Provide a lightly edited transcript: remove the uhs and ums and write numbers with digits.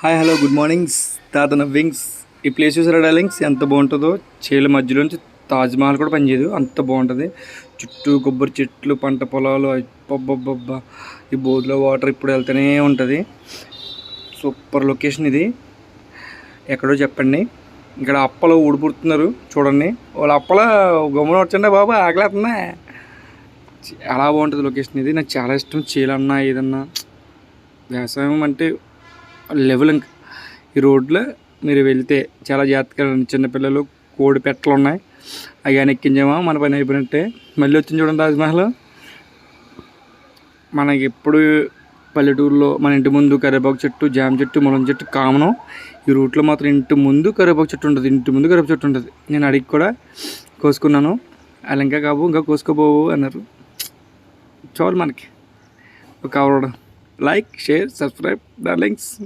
Hi hello good mornings తాతన వింగ్స్. ఈ ప్లేస్ చూసారా డార్లింగ్స్, ఎంత బాగుంటుందో. చేల మధ్యలోంచి తాజ్మహల్ కూడా పనిచేయదు, అంత బాగుంటుంది. చుట్టూ కొబ్బరి చెట్లు, పంట పొలాలు, అబ్బబ్బబ్బబ్బా. ఈ బోర్లో వాటర్ ఇప్పుడు వెళ్తూనే ఉంటుంది. సూపర్ లొకేషన్ ఇది. ఎక్కడో చెప్పండి. ఇక్కడ అప్పలు ఊడిపుడుతున్నారు చూడండి. వాళ్ళ అప్పల గమ్మున వచ్చండి బాబా, ఆకలేస్తుందా. చాలా బాగుంటుంది లొకేషన్ ఇది. నాకు చాలా ఇష్టం. చేలన్నా ఏదన్నా వ్యవసాయం అంటే లెవెల్. ఇంక ఈ రోడ్లో మీరు వెళ్తే చాలా జాగ్రత్తగా చిన్నపిల్లలు, కోడి పెట్టలు ఉన్నాయి. అవి ఎక్కించామా మన పని అయిపోయినట్టే. మళ్ళీ వచ్చింది చూడండి తాజ్మహల్. మనకి ఎప్పుడు పల్లెటూరులో మన ఇంటి ముందు కరివేపాకు చెట్టు, జామ చెట్టు, ములం చెట్టు కామను. ఈ రూట్లో మాత్రం ఇంటి ముందు కరివేపాకు చెట్టు ఉంటుంది. ఇంటి ముందు కరివేపాకు చెట్టు ఉంటుంది. నేను అడిగి కూడా కోసుకున్నాను. వాళ్ళు ఇంకా కాబు ఇంకా కోసుకోబోవు అన్నారు. చాలు మనకి ఒక cover. Like, share, subscribe darlings.